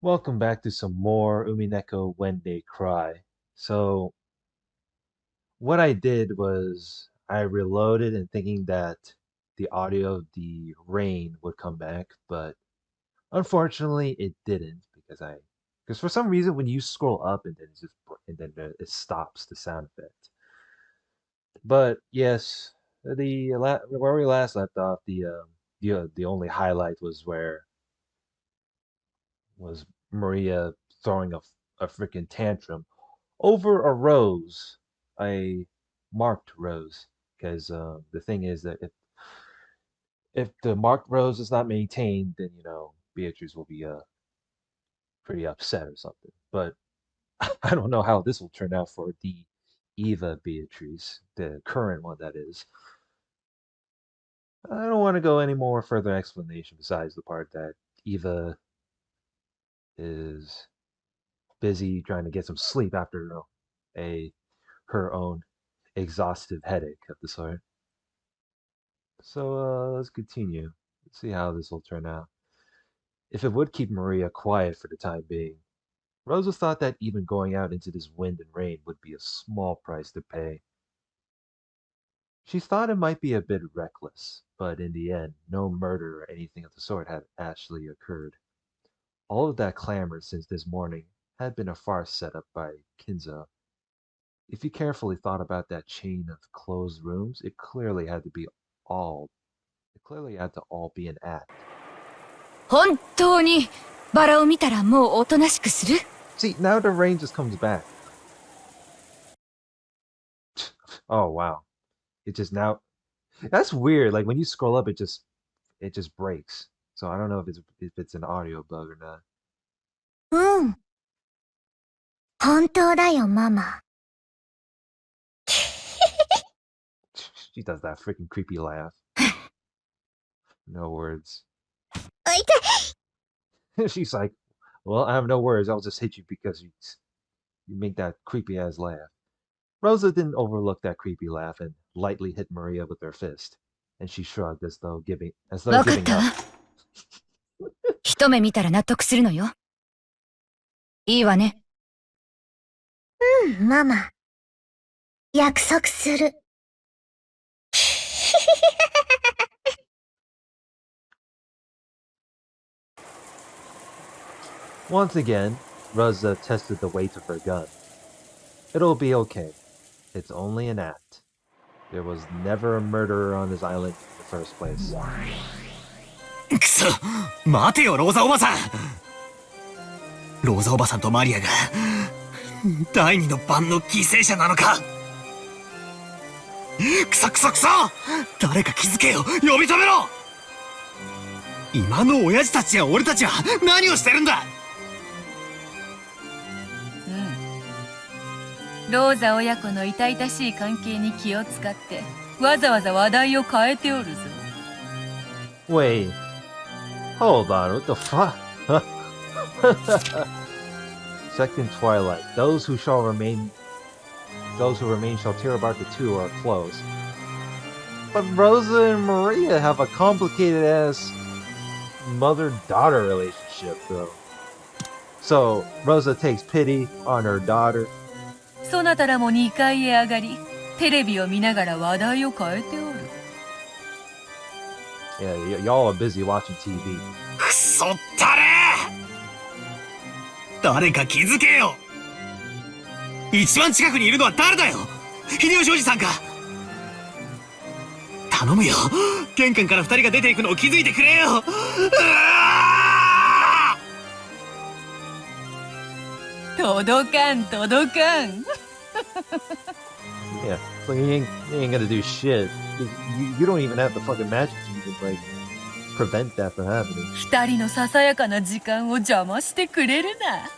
Welcome back to some more Umineko When They Cry. So, what I did was I reloaded and thinking that the audio of the rain would come back, but unfortunately it didn't because for some reason when you scroll up and then it stops the sound effect. But yes, where we last left off, the only highlight was Maria throwing a freaking tantrum over a rose, a marked rose. Because the thing is that if the marked rose is not maintained, then Beatrice will be pretty upset or something. But I don't know how this will turn out for the Eva Beatrice, the current one that is. I don't want to go any more further explanation besides the part that Eva is busy trying to get some sleep after a her own exhaustive headache of the sort. So let's continue. Let's see how this will turn out. If it would keep Maria quiet for the time being, Rosa thought that even going out into this wind and rain would be a small price to pay. She thought it might be a bit reckless, but in the end, no murder or anything of the sort had actually occurred. All of that clamor since this morning had been a farce set up by Kinzo. If you carefully thought about that chain of closed rooms, all it clearly had to all be an act. 本当にバラを見たらもうおとなしくする? See, now the rain just comes back. Oh wow. It just now That's weird. Like when you scroll up it just breaks. So I don't know if it's an audio bug or not. うん。本当だよ、ママ。She does that freaking creepy laugh. No words. She's like, well, I have no words. I'll just hit you because you make that creepy ass laugh. Rosa didn't overlook that creepy laugh and lightly hit Maria with her fist, and she shrugged as though giving up. わかった。一目見たら納得するのよ。いいわね。うん、ママ。約束する。Once again, Rosa tested the weight of her gun. It'll be okay. It's only an act. There was never a murderer on this island in the first place. くそ、待てよローザおばさん。ローザおばさんとマリアが第二の晩の犠牲者なのか。くそくそくそ、誰か気づけよ、呼び止めろ。今の親父たちや俺たちは何をしてるんだ。ローザ親子の痛々しい関係に気を使ってわざわざ話題を変えておるぞ。Wait, hold on, what the fuck? Second Twilight. Those who remain shall tear apart the two are close. But Rosa and Maria have a complicated ass mother-daughter relationship, though. So Rosa takes pity on her daughter. そなたらも2階へ上がり、テレビを見ながら話題を変えておる。Yeah, y'all are busy watching TV. くそったれ！誰か気づけよ！一番近くにいるのは誰だよ！秀吉おじさんか！頼むよ！玄関から2人が出ていくのを気づいてくれよ！届かん届かん。Yeah, so you ain't gonna do shit. You don't even have the fucking magic to even like prevent that from happening. 2人のささやかな時間を邪魔してくれるな。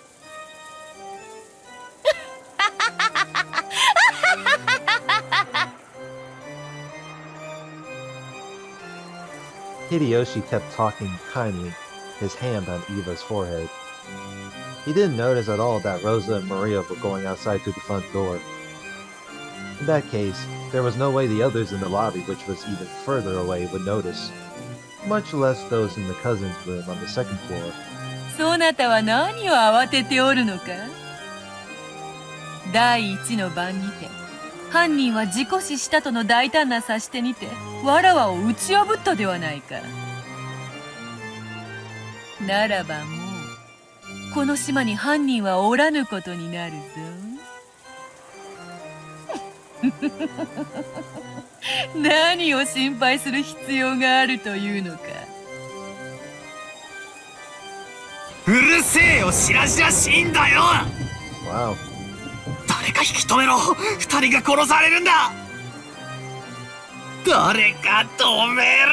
Hideyoshi kept talking kindly, his hand on Eva's forehead. He didn't notice at all that Rosa and Maria were going outside to the front door. In that case, there was no way the others in the lobby, which was even further away, would notice, much less those in the cousin's room on the second floor. そなたは何を慌てておるのか。第一の晩にて犯人は事故死したとの大胆な指し手にてわらわを打ち破ったではないか。ならばもうこの島に犯人はおらぬことになるぞ。何を心配する必要があるというのか。うるせえよ、しらしらしいんだよ。 Wow. 誰か引き止めろ。二人が殺されるんだ。誰か止めろ。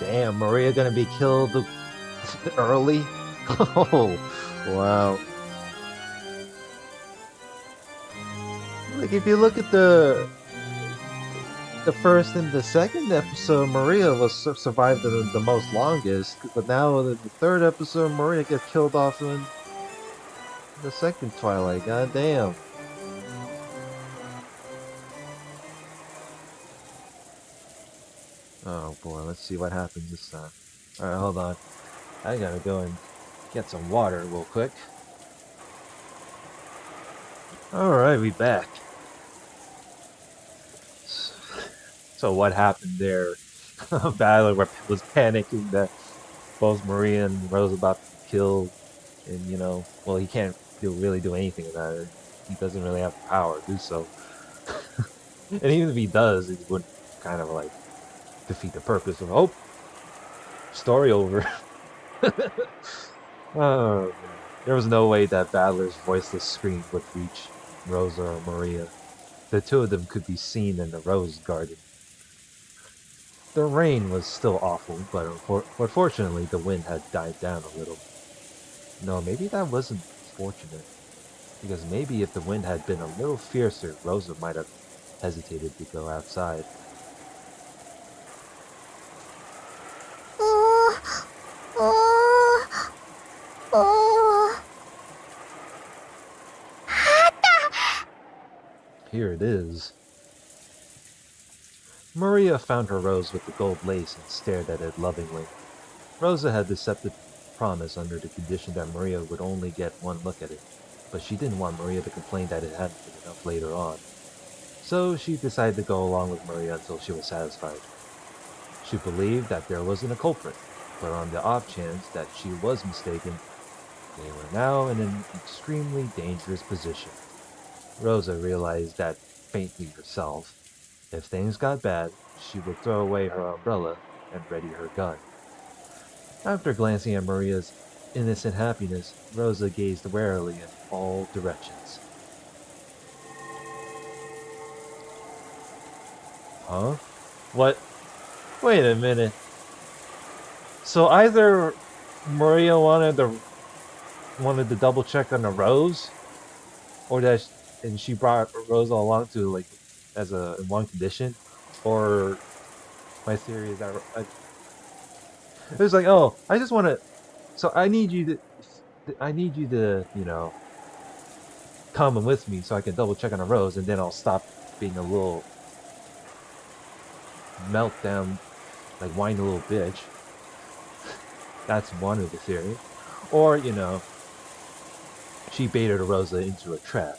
Damn, Maria gonna be killed early? Oh, wow. Like, if you look at the first and the second episode, Maria was survived the most longest, but now in the third episode, Maria gets killed off in the second Twilight. God damn. Oh boy, let's see what happens this time. Alright, hold on. I gotta go and get some water real quick. Alright, we back. So what happened there? Battler was panicking that both Maria and Rose about to be killed. And, you know, well, he can't really do anything about it. He doesn't really have the power to do so. And even if he does, it would kind of like defeat the purpose of, oh, story over. Oh, there was no way that Battler's voiceless scream would reach Rosa or Maria. The two of them could be seen in the rose garden. The rain was still awful, but fortunately the wind had died down a little. No, maybe that wasn't fortunate. Because maybe if the wind had been a little fiercer, Rosa might have hesitated to go outside. Here it is. Maria found her rose with the gold lace and stared at it lovingly. Rosa had deceptive promise under the condition that Maria would only get one look at it, but she didn't want Maria to complain that it hadn't been enough later on. So she decided to go along with Maria until she was satisfied. She believed that there wasn't a culprit, but on the off chance that she was mistaken, they were now in an extremely dangerous position. Rosa realized that faintly herself. If things got bad, she would throw away her umbrella and ready her gun. After glancing at Maria's innocent happiness, Rosa gazed warily in all directions. Huh? What? Wait a minute. So either Maria wanted to double check on the rose, or that and she brought Rosa along to like as a in one condition, or my theory is that it was like, oh, I just want to, so I need you to, you know, come with me so I can double check on the rose, and then I'll stop being a little meltdown, like whiny little bitch. That's one of the theories. Or, you know, she baited Rosa into a trap.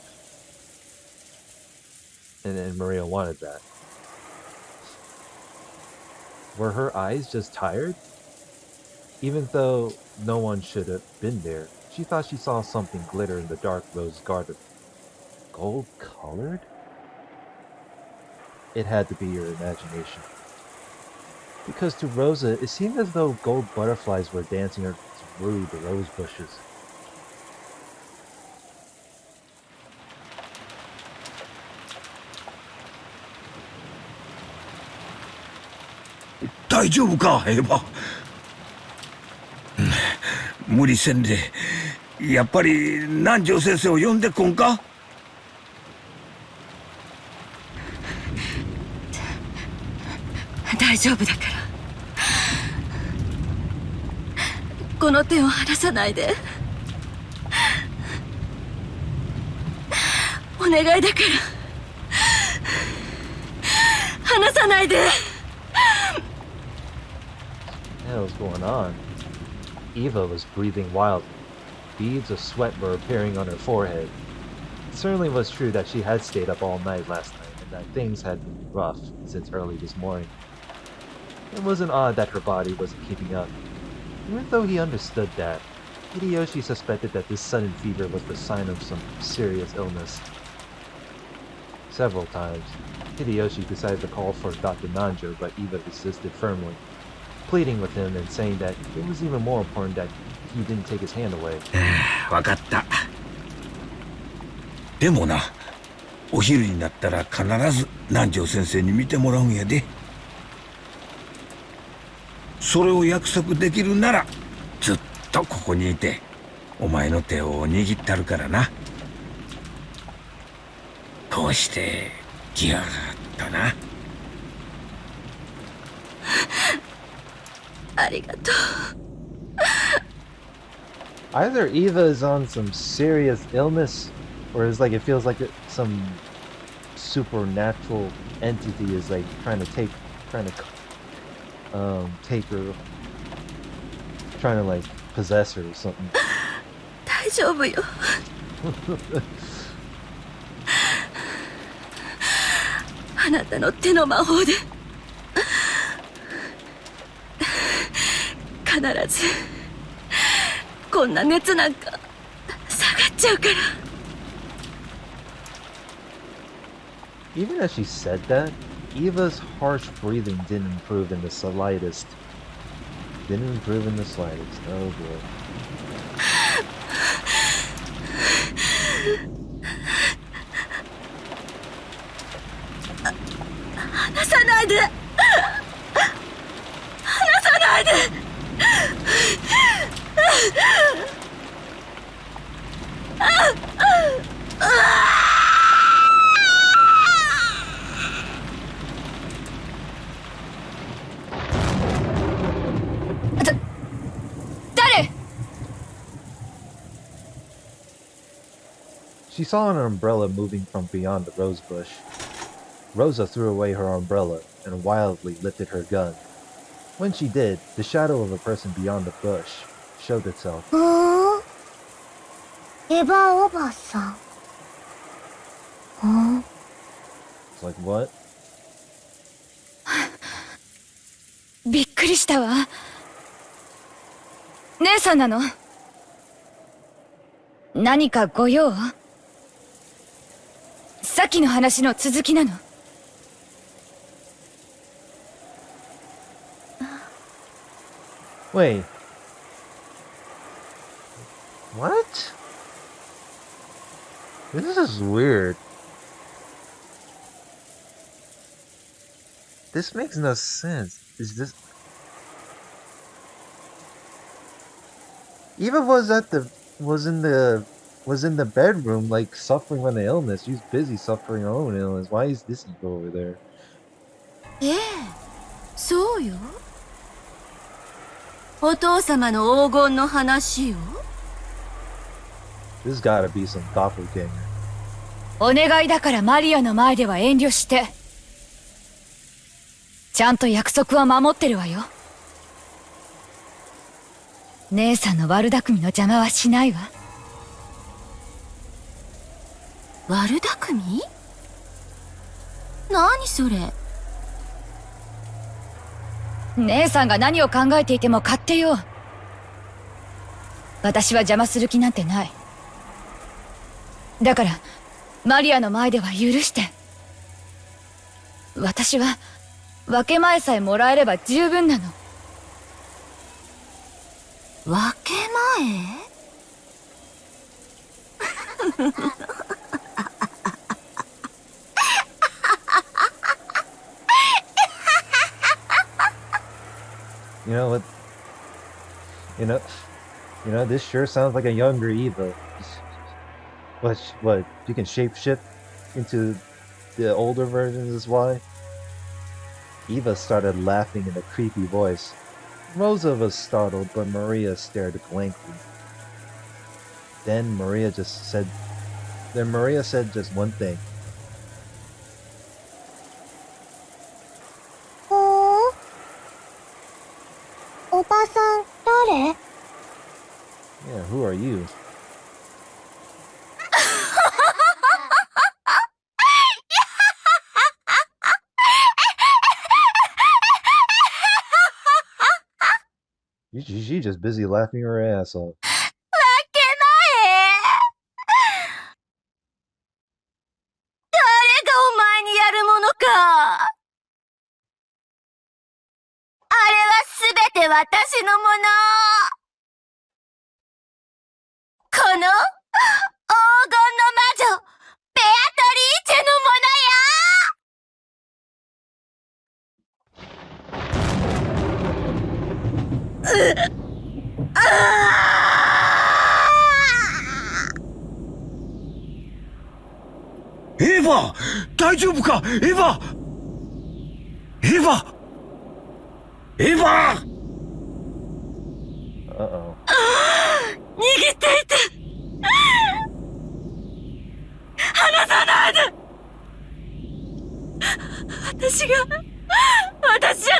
And then Maria wanted that. Were her eyes just tired? Even though no one should have been there, she thought she saw something glitter in the dark rose garden. Gold-colored? It had to be your imagination. Because to Rosa, it seemed as though gold butterflies were dancing through the rose bushes. Eva? 無理せんで、やっぱり南條先生を呼んでこんか？大丈夫だから。この手を離さないで。お願いだから。離さないで。hell's going on? Eva was breathing wildly. Beads of sweat were appearing on her forehead. It certainly was true that she had stayed up all night last night, and that things had been rough since early this morning. It wasn't odd that her body wasn't keeping up. Even though he understood that, Hideyoshi suspected that this sudden fever was the sign of some serious illness. Several times, Hideyoshi decided to call for Dr. Nanjo, but Eva resisted firmly, pleading with him and saying that it was even more important that he didn't take his hand away. わかった。でもな、お昼になったら必ず南條先生に見てもらうんやで。それを約束できるなら、ずっとここにいて、お前の手を握ってあるからな。こうしてギューッとな。ありがとう。Either Eva is on some serious illness, or it's like it feels like some supernatural entity is like trying to take her, trying to like possess her or something. 大丈夫よ。あなたの手の魔法で必ずこんな熱なんか下がっちゃうから。 Even as she said that, Eva's harsh breathing didn't improve in the slightest. Didn't improve in the slightest. Oh boy. 離さないで。離さないで。誰？ She saw an umbrella moving from beyond the rose bush. Rosa threw away her umbrella and wildly lifted her gun. When she did, the shadow of a person beyond the bush showed itself. エヴァおばさん。It's like, what? びっくりしたわ。姉さんなの？何かご用？さっきの話の続きなの？ Wait. What? This is weird. This makes no sense. Is this... Eva was in the bedroom, like, suffering from the illness. She's busy suffering her own illness. Why is this Eva over there? ええ、そうよ。お父様の黄金の話よ。This gotta be some doppelganger. お願いだからマリアの前では遠慮して。ちゃんと約束は守ってるわよ。姉さんの悪巧みの邪魔はしないわ。悪巧み？何それ？姉さんが何を考えていても勝手よ。私は邪魔する気なんてない。だからマリアの前では許して。私は分け前さえもらえれば十分なの。分け前？ You know what? You know, this sure sounds like a younger Eva. What? You can shapeshift into the older versions is why? Eva started laughing in a creepy voice. Rosa was startled, but Maria stared blankly. Then Maria said just one thing. お She just busy laughing her ass off. わけない誰がお前にやるものかあれはすべて私のものこの黄金の魔女、ベアトリーチェのものよエヴァ大丈夫かエヴァエヴァエヴァ Uh-oh. 逃げていて離さないで私じゃ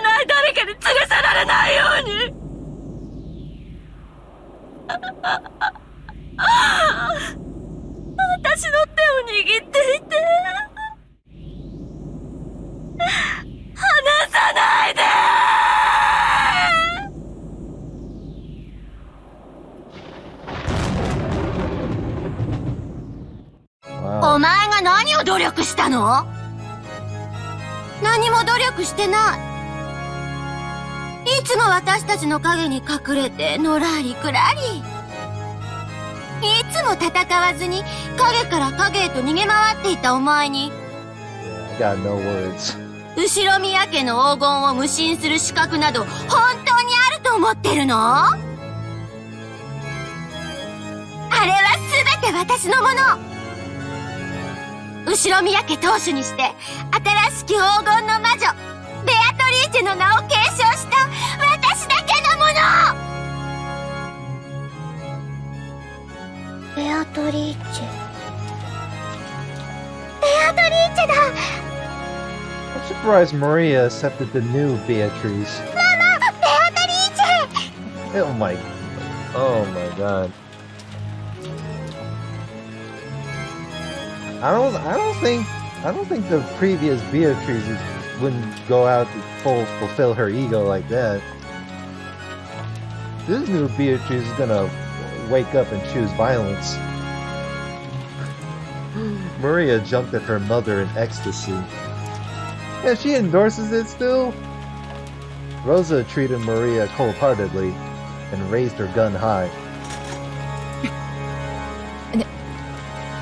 ない誰かに連れ去られないように私の手を握っていて離さないでお前が何を努力したの？何も努力してない。いつも私たちの影に隠れてのらりくらり。いつも戦わずに影から影へと逃げ回っていたお前に。I got no words. 後ろ宮家の黄金を無心する資格など本当にあると思ってるの？あれは全て私のもの。後ろ宮家当主にして新しき黄金の魔女ベアトリーチェの名を継承した私だけのもの。ベアトリーチェだ。 I'm surprised Maria accepted the new Beatrice. ママ、ベアトリーチェ。 Oh my god. I don't think the previous Beatrice wouldn't go out to fulfill her ego like that. This new Beatrice is gonna wake up and choose violence. Maria jumped at her mother in ecstasy. Yeah, she endorses it still. Rosa treated Maria cold-heartedly and raised her gun high.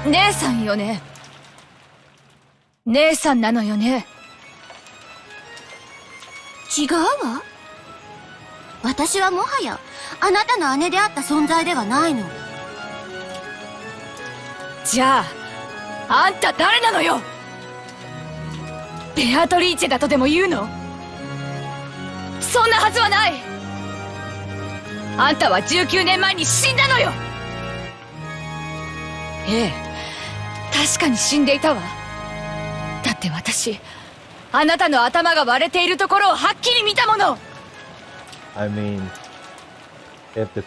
姉さんよね。姉さんなのよね。違うわ。私はもはやあなたの姉であった存在ではないの。じゃあ、あんた誰なのよ。ベアトリーチェだとでも言うの？そんなはずはない。あんたは19年前に死んだのよ。ええ、確かに死んでいたわ。だって私、あなたの頭が割れているところをはっきり見たもの。I mean, if the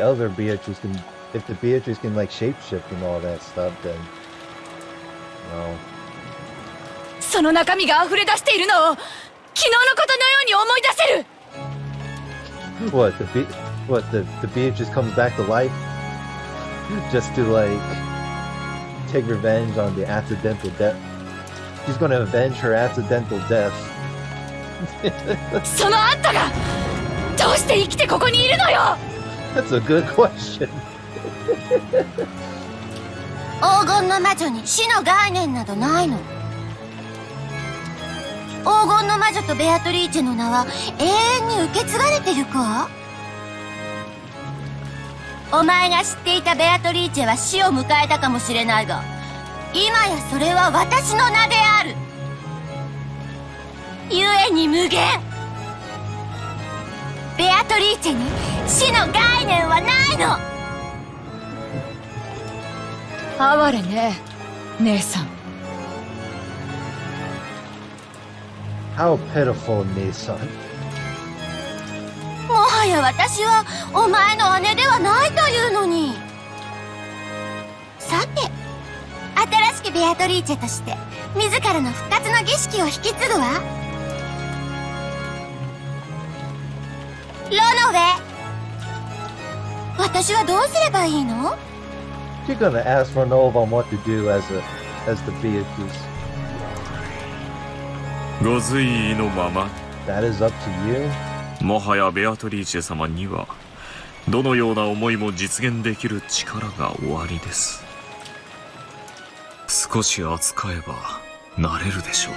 other Beatrice can, if the Beatrice can like shapeshift and all that stuff, then, well. その中身が溢れ出しているのを昨日のことのように思い出せる。What the Beatrice comes back to life just to like take revenge on the accidental death. She's gonna avenge her accidental death. そのあんたがどうして生きてここにいるのよ。 That's a good question. 黄金の魔女に死の概念などないの。黄金の魔女とベアトリーチェの名は永遠に受け継がれてるか。お前が知っていたベアトリーチェは死を迎えたかもしれないが、今やそれは私の名である。故に無限。ベアトリーチェに死の概念はないの。哀れね、姉さん。How pitiful, Nissan. もはや私はお前の姉ではないというのに。さて、新しきベアトリーチェとして自らの復活の儀式を引き継ぐわ。ロノウェ。私はどうすればいいの？ You're gonna ask Renova on what to do as the Beatrice. ご随意のまま。 That is up to you. もはやベアトリーチェ様にはどのような思いも実現できる力がおありです。少し扱えばなれるでしょう。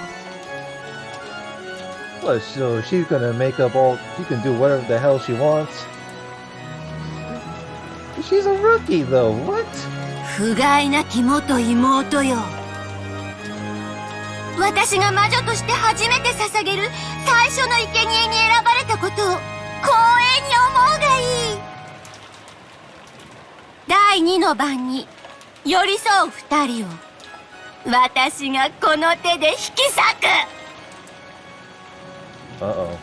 What, so she's gonna make up all... She can do whatever the hell she wants? She's a rookie though, what? 不甲斐なき元妹よ。私が魔女として初めて捧げる最初の生贄に選ばれたことを光栄に思うがいい。第2の番に寄り添う二人を私がこの手で引き裂く。Uh-oh.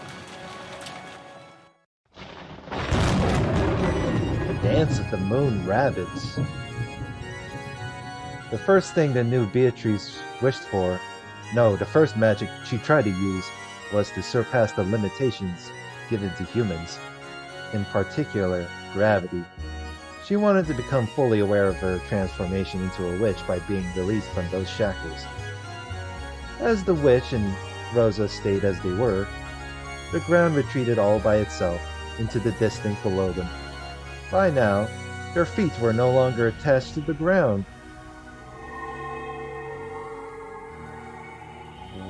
Dance of the Moon Rabbits. The first thing the new Beatrice wished for, no, the first magic she tried to use was to surpass the limitations given to humans, in particular, gravity. She wanted to become fully aware of her transformation into a witch by being released from those shackles. As the witch and Rosa stayed as they were, the ground retreated all by itself into the distance below them. By now, their feet were no longer attached to the ground.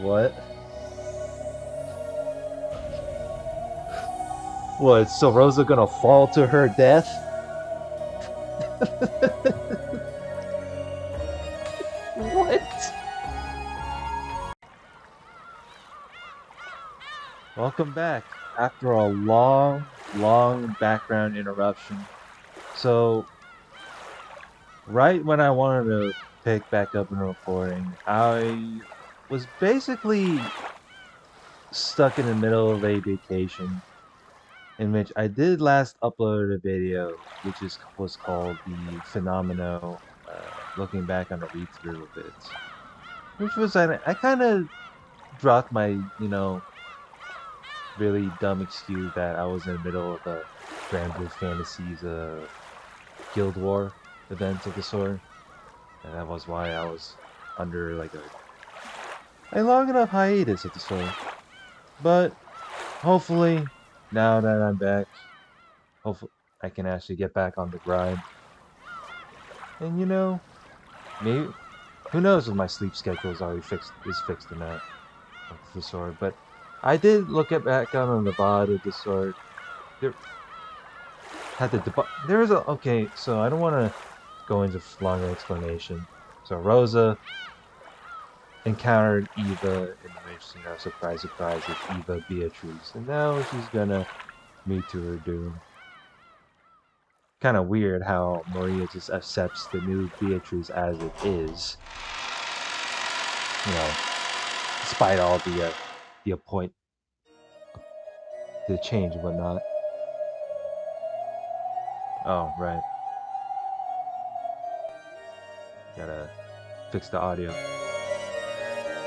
What? What, so Rosa gonna fall to her death? What? Welcome back after a long background interruption. So, right when I wanted to pick back up in recording, I was basically stuck in the middle of a vacation in which I did last upload a video which was called the Phenomeno, looking back on a read-through of it, which was I kind of dropped my really dumb excuse that I was in the middle of the Grand Blue Fantasies Guild War event of the sort, and that was why I was under like a long enough hiatus of the sort. But hopefully now that I'm back, hopefully I can actually get back on the grind. And maybe, who knows if my sleep schedule is already fixed or not of the sort. But I did look back on the VOD of the sort. There was a... Okay, so I don't want to go into longer explanation. So Rosa encountered Eva, in which, surprise, surprise, it's Eva Beatrice. And now she's gonna meet to her doom. Kind of weird how Maria just accepts the new Beatrice as it is. Despite all the change and whatnot. Oh, right. Gotta fix the audio.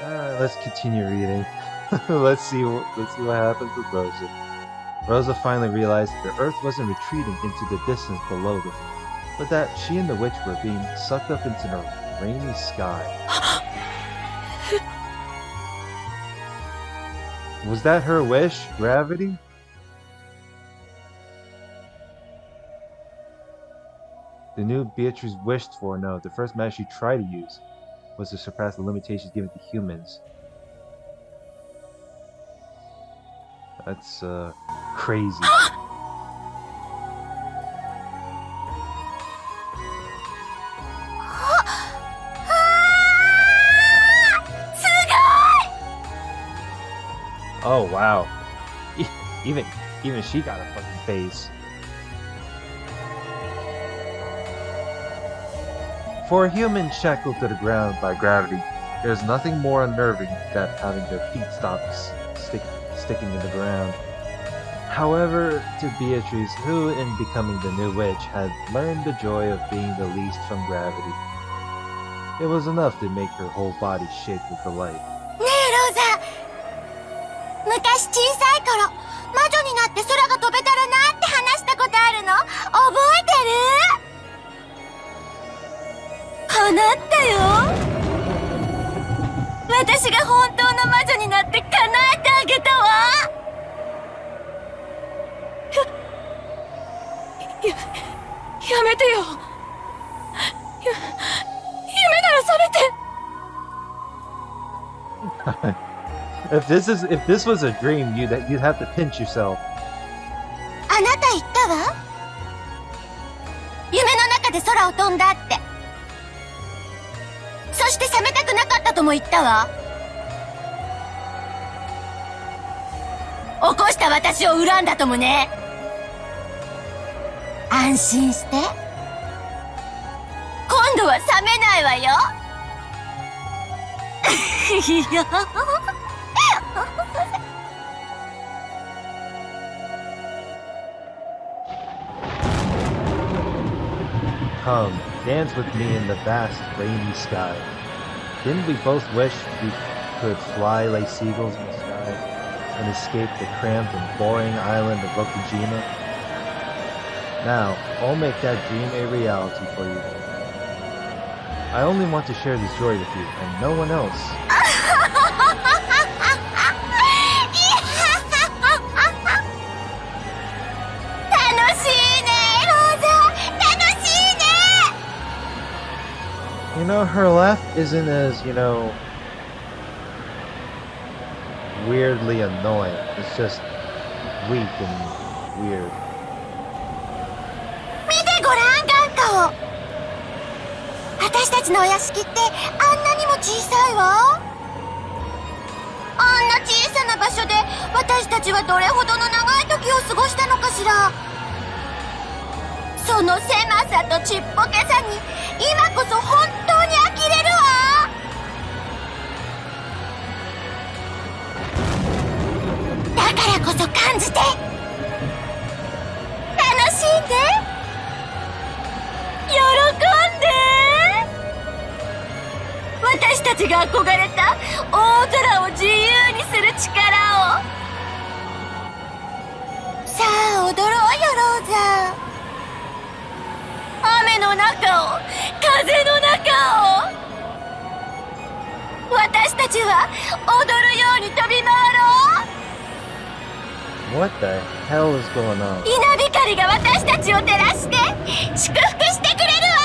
Alright, let's continue reading. let's see what happens with Rosa. Rosa finally realized that the Earth wasn't retreating into the distance below them, but that she and the witch were being sucked up into the rainy sky. Was that her wish? Gravity? The new Beatrice wished for, no, the first magic she tried to use was to surpass the limitations given to humans. That's, crazy. Oh, wow. Even she got a fucking face. For a human shackled to the ground by gravity, there's nothing more unnerving than having their feet stop sticking in the ground. However, to Beatrice, who in becoming the new witch had learned the joy of being released from gravity, it was enough to make her whole body shake with delight. ねえローザ、昔小さい頃魔女になって空が飛べたらなって話したことあるの覚えてる？叶ったよ。私が本当の魔女になって叶えてあげたわ。やめてよ。夢なら覚めて。If this was a dream, you'd have to pinch yourself. あなた言ったわ。夢の中で空を飛んだって。そして覚めたくなかったとも言ったわ。起こした私を恨んだともね。安心して。今度は覚めないわよ。いや。Come, dance with me in the vast, rainy sky. Didn't we both wish we could fly like seagulls in the sky and escape the cramped and boring island of Rokujima? Now, I'll make that dream a reality for you. I only want to share this joy with you, and no one else. 楽しいね、ローザ。楽しいね。You know, her laugh isn't as, weirdly annoying. It's just weak and weird. 見てごらん、眼下を。私たちのお屋敷ってあんなにも小さいわ。あんな小さな場所で私たちはどれほどの長い時を過ごしたのかしら。その狭さとちっぽけさに今こそ本当に呆れるわ。だからこそ感じて、楽しんで、喜んで。私たちが憧れた大空を自由にする力を。さあ踊ろうよ、ローザ。雨の中を、風の中を。私たちは踊るように飛び回ろう。 What the hell is going on? 稲光が私たちを照らして祝福してくれるわ。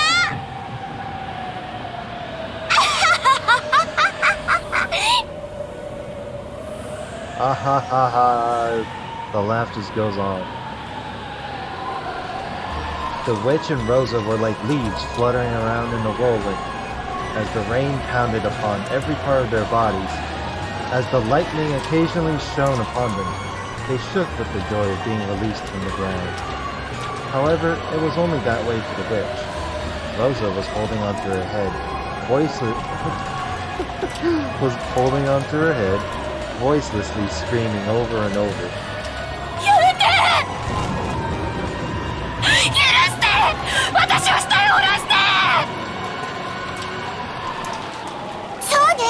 Ah ha ha ha. The laugh just goes on. The witch and Rosa were like leaves fluttering around in the whirlwind, as the rain pounded upon every part of their bodies. As the lightning occasionally shone upon them, they shook with the joy of being released from the ground. However, it was only that way for the witch. Rosa was holding onto her head, voicelessly screaming over and over. やめて！許して！私を下へ下ろして！そうね。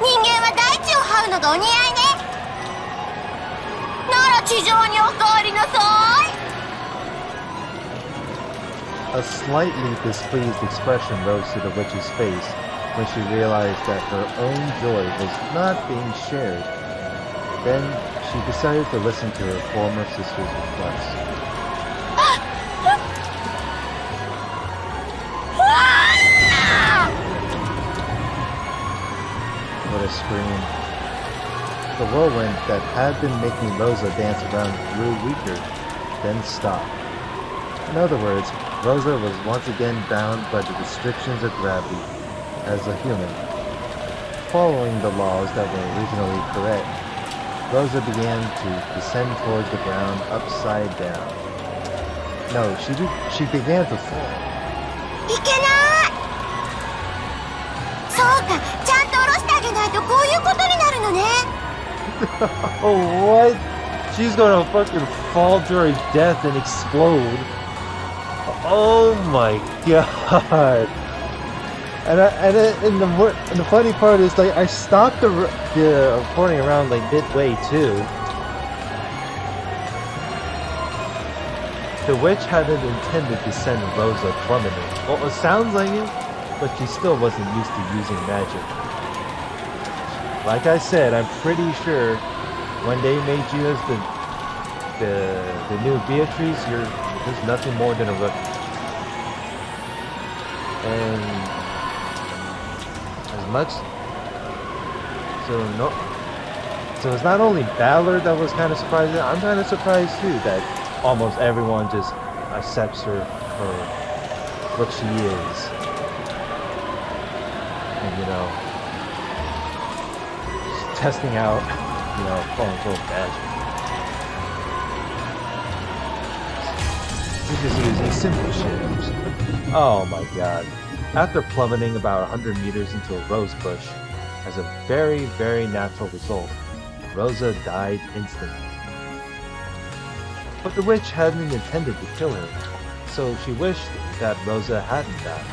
人間は大地を這うのがお似合いね。なら地上におかわりなさい。A slightly displeased expression rose to the witch's face when she realized that her own joy was not being shared. Then she decided to listen to her former sister's request. What a scream. The whirlwind that had been making Rosa dance around grew weaker, then stopped. In other words, Rosa was once again bound by the restrictions of gravity as a human. Following the laws that were originally correct, Rosa began to descend towards the ground upside down. No, she began to fall. いけない。そうか、ちゃんと下ろしてあげないとこういうことになるのね。Oh, what? She's gonna fucking fall to her death and explode. Oh my god. And the funny part is, like, I stopped the recording around like midway too, The witch hadn't intended to send Rosa plummeting. Well, it sounds like it, but she still wasn't used to using magic. Like I said, I'm pretty sure when they made you as the new Beatrice, you're just nothing more than a rookie. And as much so it's not only Ballard that was kind of surprised. I'm kind of surprised too that almost everyone just accepts her for what she is, and just testing out, quote unquote magic. She's just using simple shit. Oh my god. After plummeting about 100 meters into a rose bush, as a very, very natural result, Rosa died instantly. But the witch hadn't intended to kill her, so she wished that Rosa hadn't died.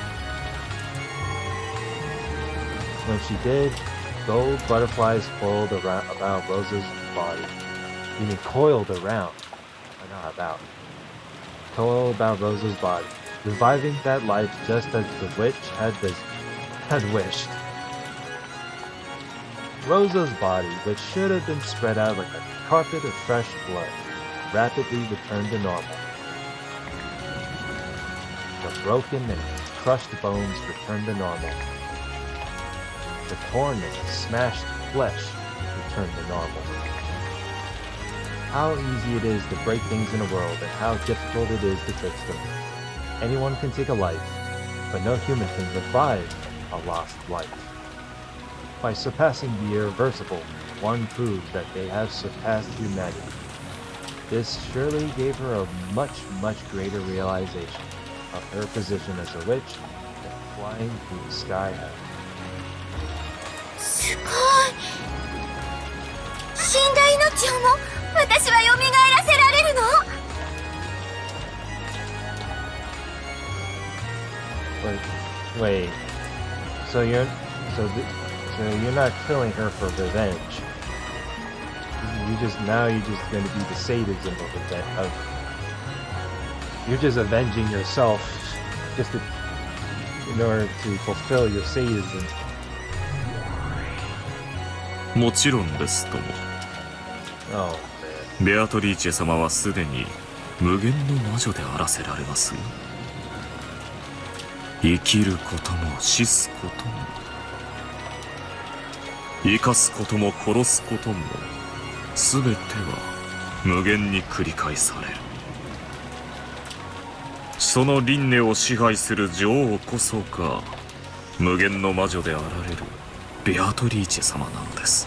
When she did, gold butterflies coiled around Rosa's body. You mean coiled around, but not about. Coiled about Rosa's body, reviving that life just as the witch had wished. Rosa's body, which should have been spread out like a carpet of fresh blood, rapidly returned to normal. The broken and crushed bones returned to normal. The torn and smashed flesh returned to normal. How easy it is to break things in the world and how difficult it is to fix them. Anyone can take a life, but no human can revive a lost life. By surpassing the irreversible, one proves that they have surpassed humanity. This surely gave her a much, much greater realization of her position as a witch than flying through the sky had. すごい。死んだ命をも私は蘇らせられるの？ Wait. So you're not killing her for revenge. You're just going to be the sadism of you're just avenging yourself in order to fulfill your sadism. もちろんですとも。 Oh, ベアトリーチェ様はすでに無限の魔女であらせられます。生きることも死すことも、生かすことも殺すことも、すべては無限に繰り返される。その輪廻を支配する女王こそが無限の魔女であられるベアトリーチェ様なのです。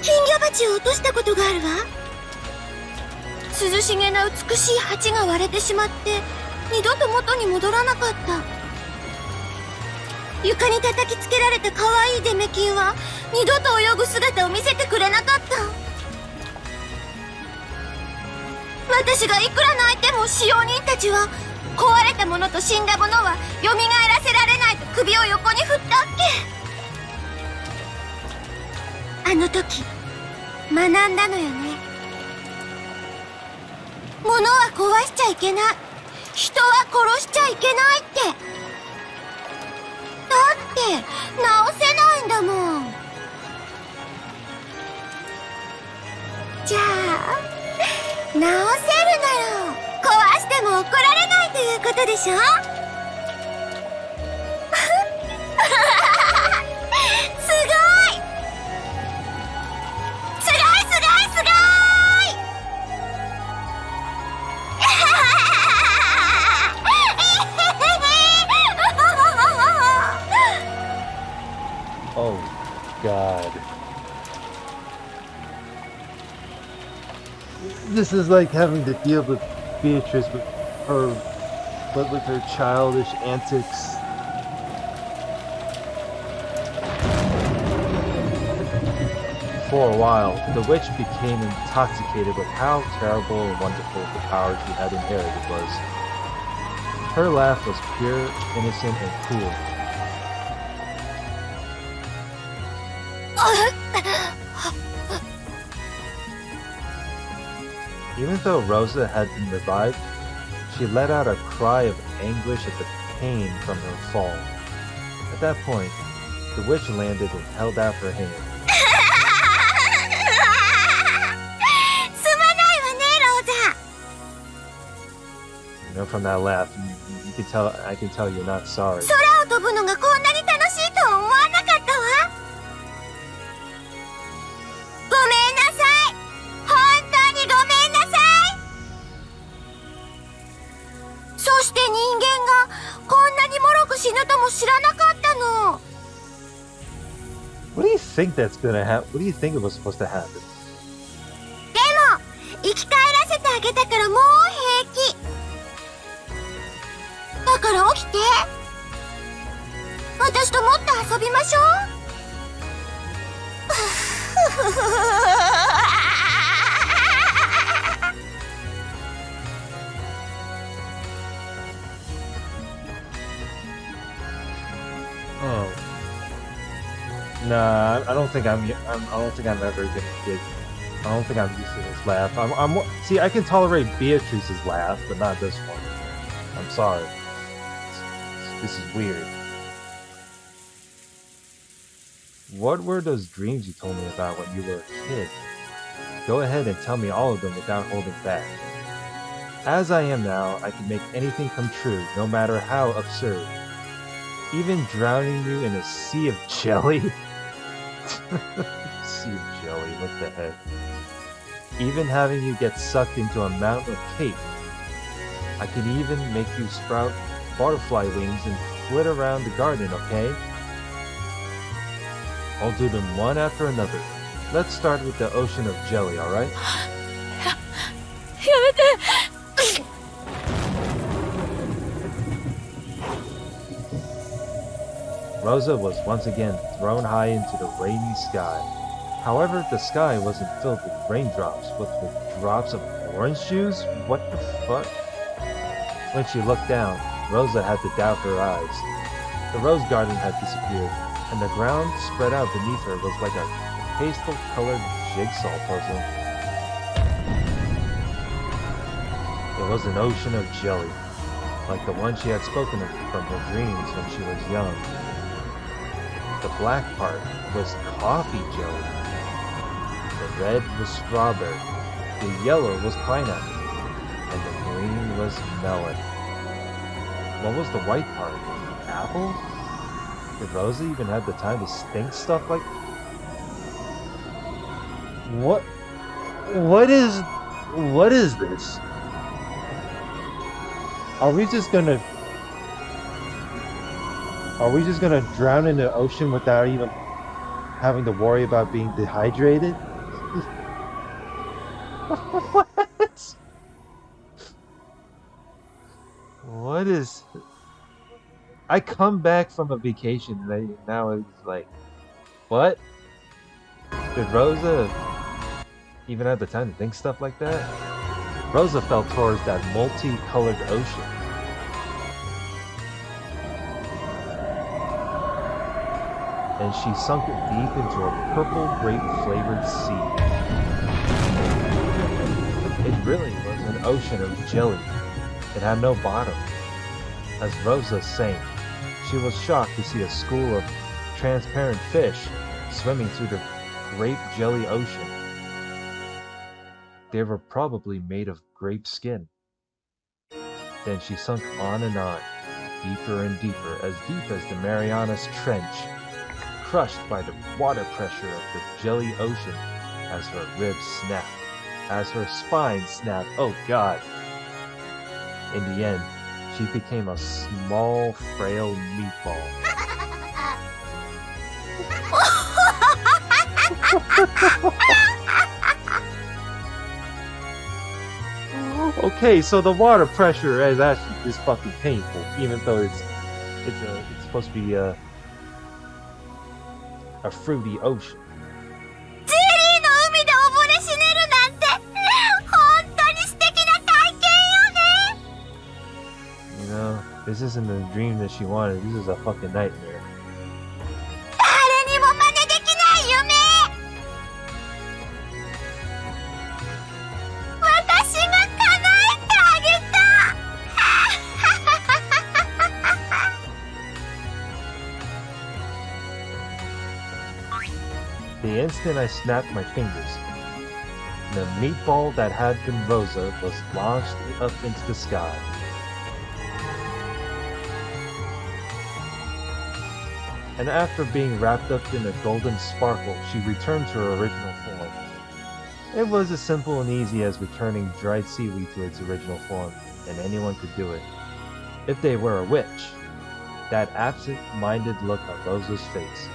金魚鉢を落としたことがあるわ。涼しげな美しい鉢が割れてしまって二度と元に戻らなかった。床に叩きつけられた可愛いデメキンは二度と泳ぐ姿を見せてくれなかった。私がいくら泣いても使用人たちは壊れたものと死んだものは蘇らせられないと首を横に振ったっけ。あの時学んだのよね。物は壊しちゃいけない、人は殺しちゃいけないって。だって直せないんだもん。じゃあ直せるなら壊しても怒られないということでしょ。すごいすごいすごいすごい。Oh, God. This is like having to deal with Beatrice with her childish antics. For a while, the witch became intoxicated with how terrible and wonderful the power she had inherited was. Her laugh was pure, innocent, and cool. Even though Rosa had been revived, she let out a cry of anguish at the pain from her fall. At that point, the witch landed and held out her hand. すまないわね、ローザ。 You know, from that laugh, you can tell. I can tell you're not sorry. 空を飛ぶのがこんなに楽しいとは思わなかったわ。ごめんなさい。本当にごめんなさい。そして人間がこんなにもろく死ぬとも知らなかったの。 What do you think that's gonna happen? What do you think it was supposed to happen? でも生き返らせてあげたからもう平気。だから起きて。私ともっと遊びましょう。Oh. Nah, I don't think I don't think I'm ever gonna get. I don't think I'm used to this laugh. See, I can tolerate Beatrice's laugh, but not this one. I'm sorry. This is weird. What were those dreams you told me about when you were a kid? Go ahead and tell me all of them without holding back. As I am now, I can make anything come true, no matter how absurd. Even drowning you in a sea of jelly? Sea of jelly, what the heck? Even having you get sucked into a mountain of cake. I can even make you sprout butterfly wings and flit around the garden, okay? I'll do them one after another. Let's start with the ocean of jelly, alright? やめて。 Rosa was once again thrown high into the rainy sky. However, the sky wasn't filled with raindrops, but with drops of orange juice? What the fuck? When she looked down, Rosa had to doubt her eyes. The rose garden had disappeared, and the ground spread out beneath her was like a pastel-colored jigsaw puzzle. It was an ocean of jelly, like the one she had spoken of from her dreams when she was young. The black part was coffee jelly. The red was strawberry. The yellow was pineapple. And the green was melon. What was the white part? Apple? Did Rosa even have the time to think stuff like... What is this? Are we just gonna drown in the ocean without even having to worry about being dehydrated? What? What is... I come back from a vacation and now it's like... What? Did Rosa even have the time to think stuff like that? Rosa fell towards that multicolored ocean. And she sunk deep into a purple grape-flavored sea. It really was an ocean of jelly. It had no bottom. As Rosa sank, she was shocked to see a school of transparent fish swimming through the grape jelly ocean. They were probably made of grape skin. Then she sunk on and on, deeper and deeper, as deep as the Marianas Trench, crushed by the water pressure of the jelly ocean as her ribs snapped, as her spine snapped. Oh God! In the end, she became a small, frail meatball. Okay, so the water pressure is actually just fucking painful, even though it's supposed to be a fruity ocean. ジェリーの海で溺れ死ねるなんて本当に素敵な体験よね。 You know, this isn't the dream that she wanted. This is a fucking nightmare. 誰にも真似できない夢。私 the instant I snapped my fingers, the meatball that had been Rosa was launched up into the sky. And after being wrapped up in a golden sparkle, she returned to her original form. It was as simple and easy as returning dried seaweed to its original form, and anyone could do it. If they were a witch. That absent-minded look on Rosa's face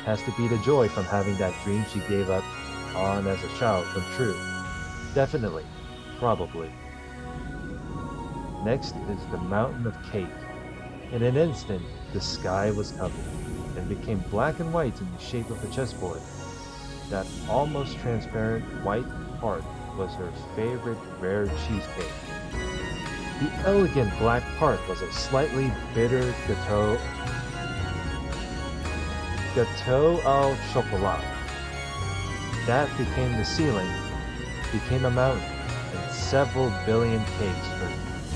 has to be the joy from having that dream she gave up on as a child come true. Definitely. Probably. Next is the mountain of cake. In an instant, the sky was covered and became black and white in the shape of a chessboard. That almost transparent white part was her favorite rare cheesecake. The elegant black part was a slightly bitter gâteau au chocolat. That became the ceiling, became a mountain, and several billion cakes were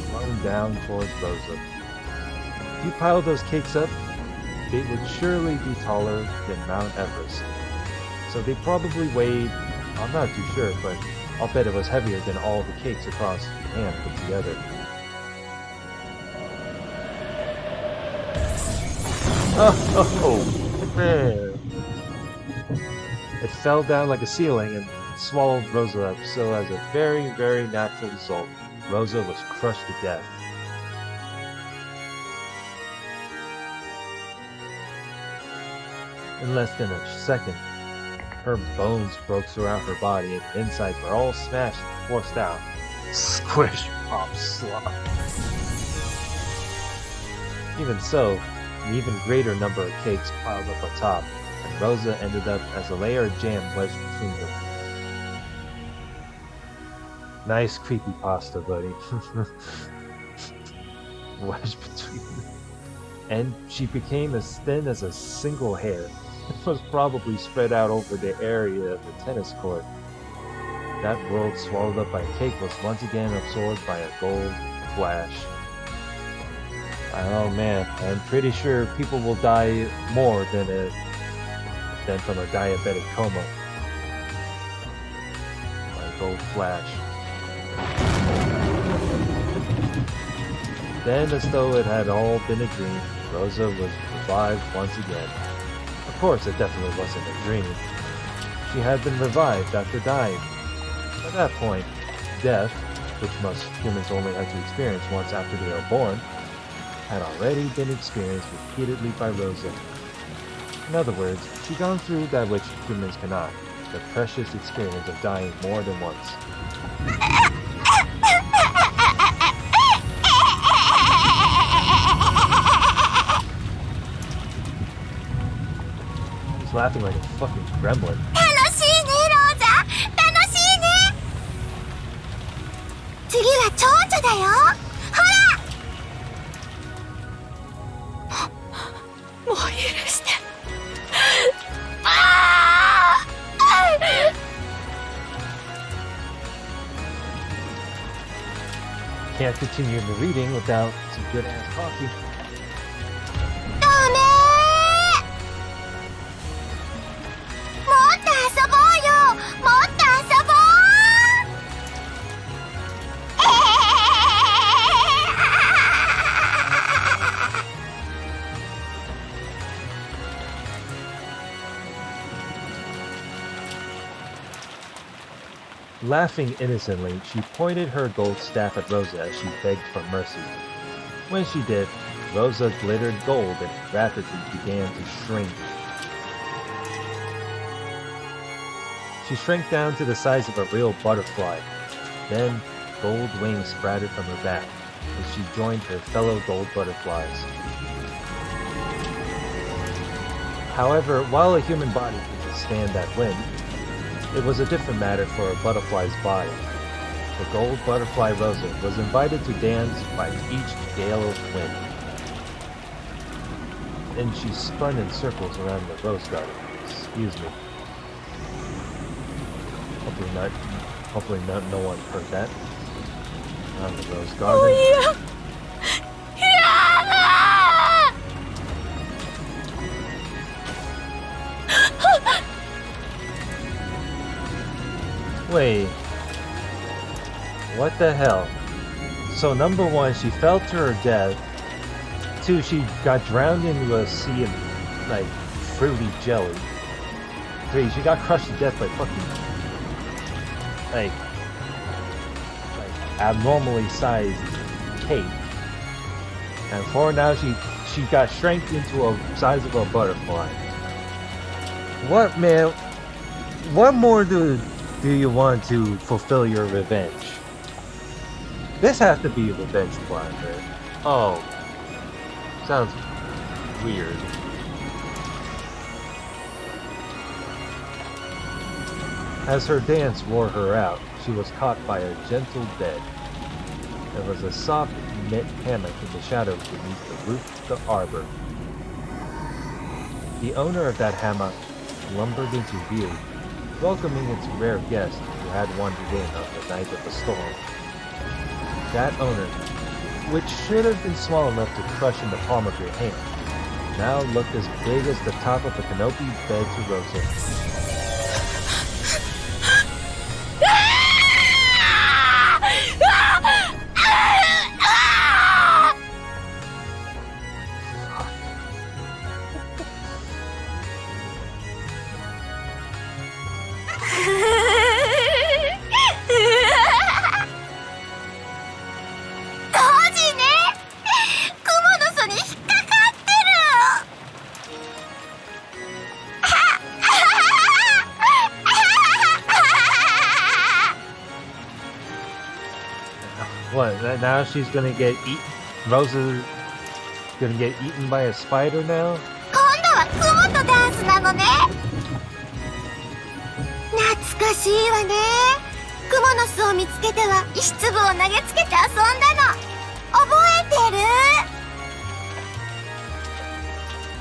flung down towards Rosa. If you pile those cakes up, they would surely be taller than Mount Everest. So they probably weighed, I'm not too sure, but I'll bet it was heavier than all the cakes across Japan put together. Oh, man. It fell down like a ceiling and swallowed Rosa up, so as a very, very natural result, Rosa was crushed to death. In less than a second, her bones broke throughout her body and the insides were all smashed and forced out. Squish, pop, slop. Even so, an even greater number of cakes piled up on top, and Rosa ended up as a layer of jam wedged between them. Nice creepy pasta, buddy. Wedged between them. And she became as thin as a single hair. It was probably spread out over the area of the tennis court. That world swallowed up by a cake was once again absorbed by a gold flash. Oh man, I'm pretty sure people will die more than from a diabetic coma. By a gold flash. Then, as though it had all been a dream, Rosa was revived once again. Of course, it definitely wasn't a dream. She had been revived after dying. At that point, death, which most humans only have to experience once after they are born, had already been experienced repeatedly by Rosa. In other words, she'd gone through that which humans cannot, the precious experience of dying more than once. He's laughing like a fucking gremlin. 楽しいね、ローザ。楽しいね。次は蝶々だよ。ほら。もう許して。Can't continue the reading without some good ass coffee. ダメ。もっと遊ぼうよ。もっと遊ぼう。Laughing innocently, she pointed her gold staff at Rosa as she begged for mercy. When she did, Rosa glittered gold and rapidly began to shrink. She shrank down to the size of a real butterfly. Then, gold wings sprouted from her back, as she joined her fellow gold butterflies. However, while a human body could withstand that wind, it was a different matter for a butterfly's body. The gold butterfly Rosa was invited to dance by each gale of wind. And she spun in circles around the rose garden. Excuse me. Hopefully no one heard that. Around the rose garden. Oh yeah. Wait. What the hell? So number one, she fell to her death. Two, she got drowned into a sea of, like, fruity jelly. Three, she got crushed to death by fucking, like abnormally sized cake. And four, now she got shrank into a size of a butterfly. What, man? What more do you want to fulfill your revenge? This has to be a revenge plot, man. Oh. Sounds weird. As her dance wore her out, she was caught by a gentle bed. There was a soft knit hammock in the shadow beneath the roof of the arbor. The owner of that hammock lumbered into view, welcoming its rare guest who had wandered in on the night of the storm. That owner, which should have been small enough to crush in the palm of your hand, now looked as big as the top of the canopy bed to Rosa. What, now she's gonna get eaten? Rosa's gonna get eaten by a spider now? 今度は雲とダンスなのね。懐かしいわね。クモの巣を見つけては石粒を投げつけて遊んだの。覚えてる？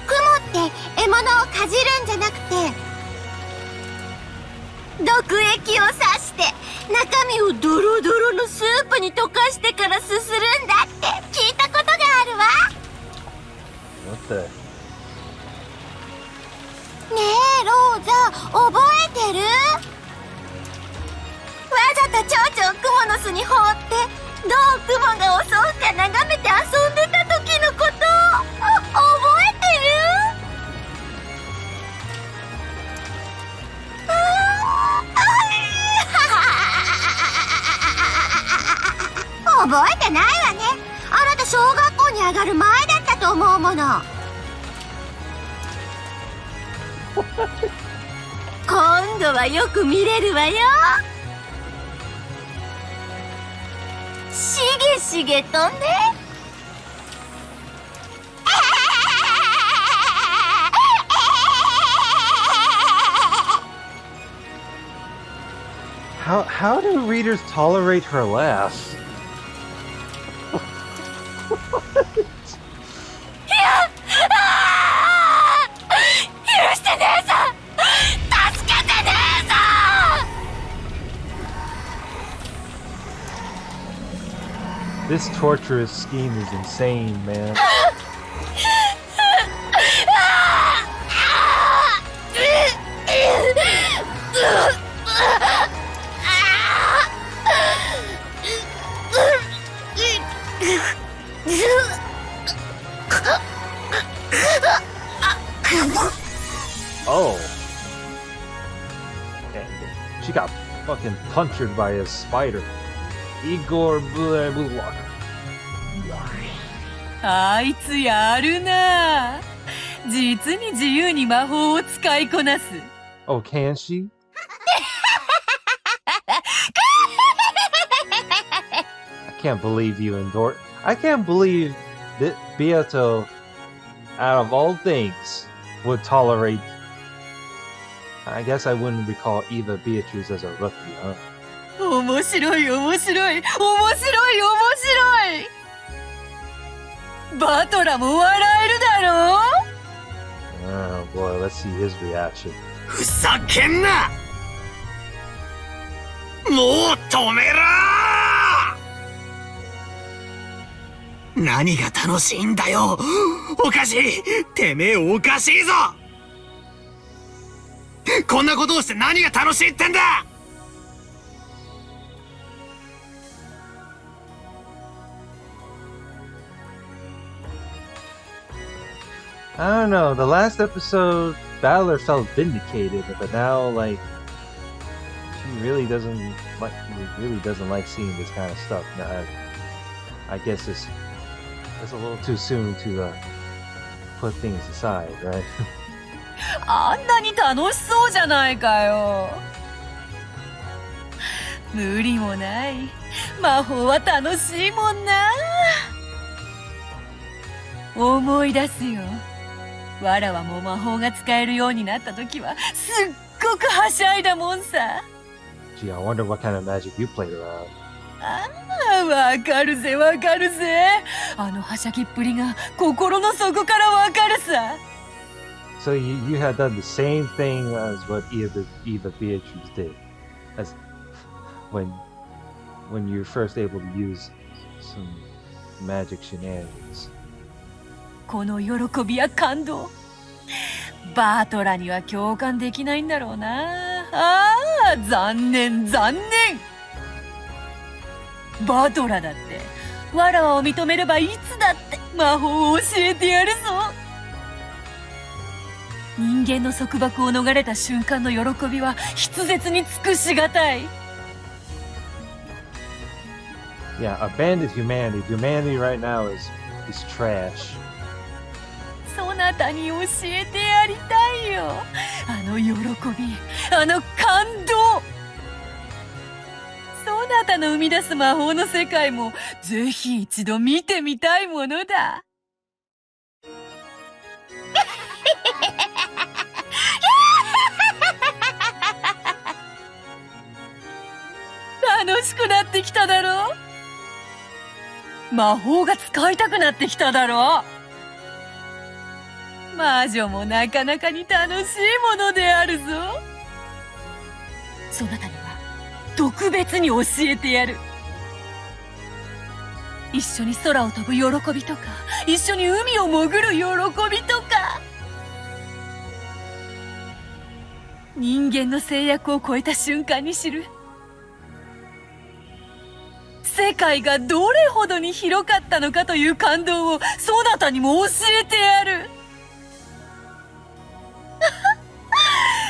雲って獲物をかじるんじゃなくて、毒液を刺して中身をドロドロのスープに溶かしてからすするんだって聞いたことがあるわ。What the? ねえローザ、覚えてる？わざと蝶々をクモの巣に放ってどうクモが襲うか眺めて遊んでた時のこと覚えてる？覚えてないわね。あなた小学校に上がる前だったと思うもの。今度はよく見れるわよ。しげしげとね。How do readers tolerate her laugh? 許して姉さん、助けて姉さん。 This torturous scheme is insane, man. Oh. She got fucking punctured by a spider. Igor Bulak. あいつやるな。実に自由に魔法を使いこなす。Oh, can she? I can't believe you endorse. I can't believe that Beato, out of all things, would tolerate. I guess I wouldn't recall Eva Beatrice as a rookie, huh? 面白い面白い面白い面白い。バトラも笑えるだろう。 Oh boy, let's see his reaction. ふざけんな。もう止めろ。何が楽しいんだよ。おかしい。てめえおかしいぞ。こんなことをして何が楽しいってんだ。I don't know. The last episode, Balor felt vindicated, but now like she really doesn't like seeing this kind of stuff. Now, I guess it's a little too soon to put things aside, right? あんなに楽しそうじゃないかよ。無理もない。魔法は楽しいもんな。思い出すよ。わらわも魔法が使えるようになった時はすっごくはしゃいだもんさ。Gee, I wonder what kind of magic you played around. ああ、わかるぜわかるぜ。あのはしゃぎっぷりが心の底からわかるさ。So you had done the same thing as what Eva Beatrice did, as when you were first able to use some magic shenanigans. この喜びや感動、バートラには共感できないんだろうな。ああ、残念残念。バートラだってわらわを認めればいつだって魔法を教えてやるぞ。人間の束縛を逃れた瞬間の喜びは筆舌に尽くしがたい。Yeah, abandoned humanity. Humanity right now is trash. そなたに教えてやりたいよ。あの喜び、あの感動。そなたの生み出す魔法の世界もぜひ一度見てみたいものだ。楽しくなってきただろう。魔法が使いたくなってきただろう。魔女もなかなかに楽しいものであるぞ。そなたには特別に教えてやる。一緒に空を飛ぶ喜びとか、一緒に海を潜る喜びとか、人間の制約を超えた瞬間に知る世界がどれほどに広かったのかという感動をそなたにも教えてやる。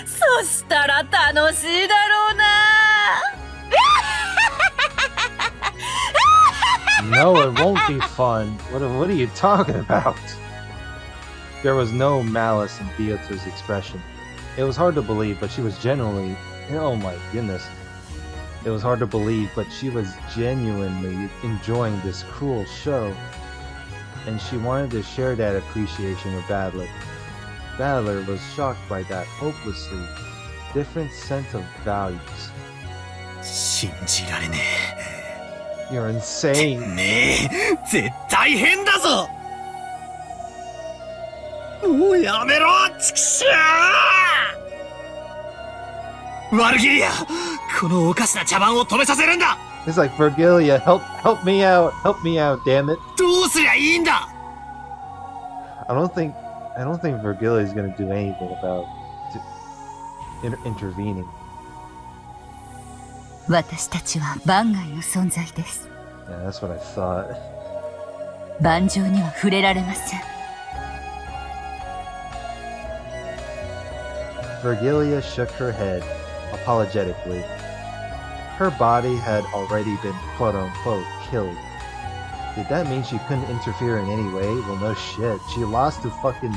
そしたら楽しいだろうな。No, it won't be fun. What are you talking about? There was no malice in Beatrice's expression. It was hard to believe, but she was genuinely... Oh my goodness. It was hard to believe, but she was genuinely enjoying this cruel show. And she wanted to share that appreciation with Badler. Badler was shocked by that hopelessly different sense of values. 信じられね You're insane. え。ねえ、絶対変だぞ。もうやめろ、チキシャー。ワルギリア、このおかしな茶番を止めさせるんだ。 It's like, Virgilia, help me out, damn it. どうすりゃいいんだ。 I don't think Virgilia is gonna do anything about intervening. 私たちは番外の存在です。 Yeah, that's what I thought. 盤上には触れられません。Virgilia shook her head apologetically. Her body had already been quote-unquote killed. Did that mean she couldn't interfere in any way? Well, no shit. She lost to fucking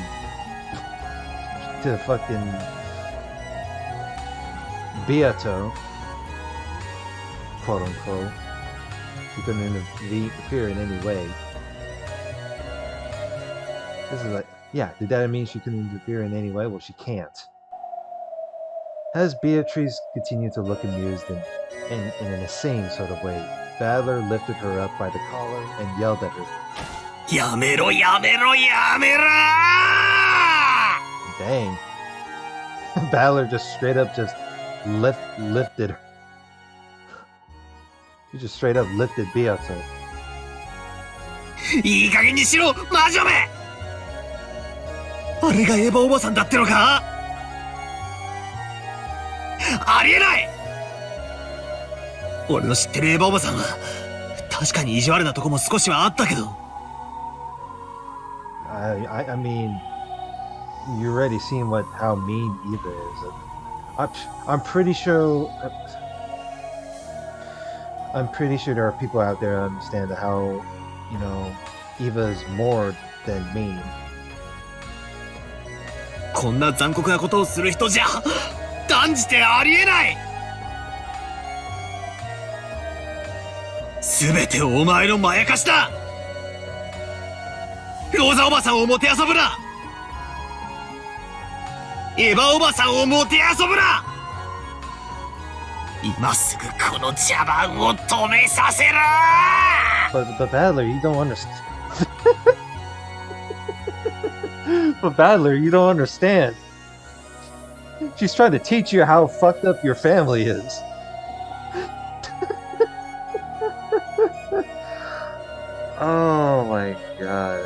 Beato, quote-unquote. She couldn't interfere in any way. This is like, yeah, did that mean she couldn't interfere in any way? Well, she can't. As Beatrice continued to look amused in an insane sort of way, Badler lifted her up by the collar and yelled at her. やめろやめろやめろ。 Dang. Badler just straight up just lifted her. He just straight up lifted Beato. いい加減にしろ、魔女め。あれがエヴァおばさんだってのか。ありえない。俺の知ってるエヴァおばさんは確かに意地悪なとこも少しはあったけど。I mean, you're already seeing how mean Eva is. I'm pretty sure. I'm pretty sure there are people out there that understand how, you know, Eva is more than mean. こんな残酷なことをする人じゃ断じてありえない。全てお前のまやかしだ。ローザおばさんをもてあそぶな。エヴァおばさんをもてあそぶな。今すぐこの茶番を止めさせろ。 But Battler, you don't understand. But Battler, you don't understand. She's trying to teach you how fucked up your family is. Oh my god.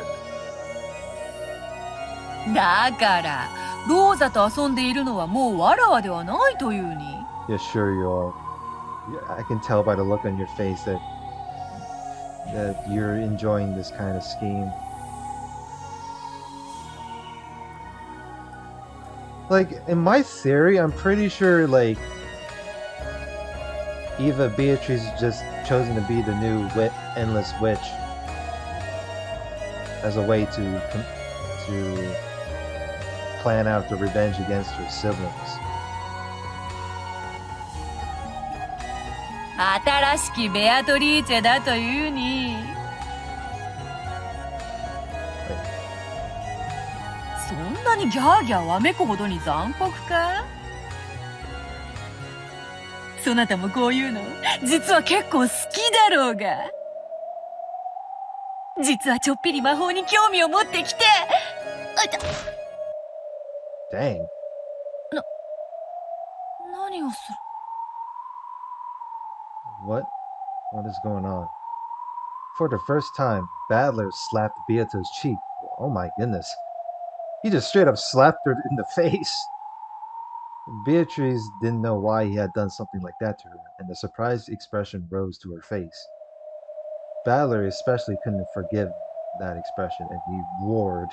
だからローザと遊んでいるのはもうわらわではないというに。Yeah, sure you are. I can tell by the look on your face that you're enjoying this kind of scheme. Like, in my theory, I'm pretty sure, like, Eva Beatrice is just chosen to be the new Endless Witch as a way to plan out the revenge against her siblings. 新しきベアトリーチェだというに。そんなにギャーギャーわめくほどに残酷か？そなたもこういうの実は結構好きだろうが。実はちょっぴり魔法に興味を持ってきて。Dang. 何をする？ What is going on? For the first time, Battler slapped Beato's cheek. Oh my goodness. He just straight up slapped her in the face. Beatrice didn't know why he had done something like that to her, and the surprised expression rose to her face. Battler especially couldn't forgive that expression, and he roared.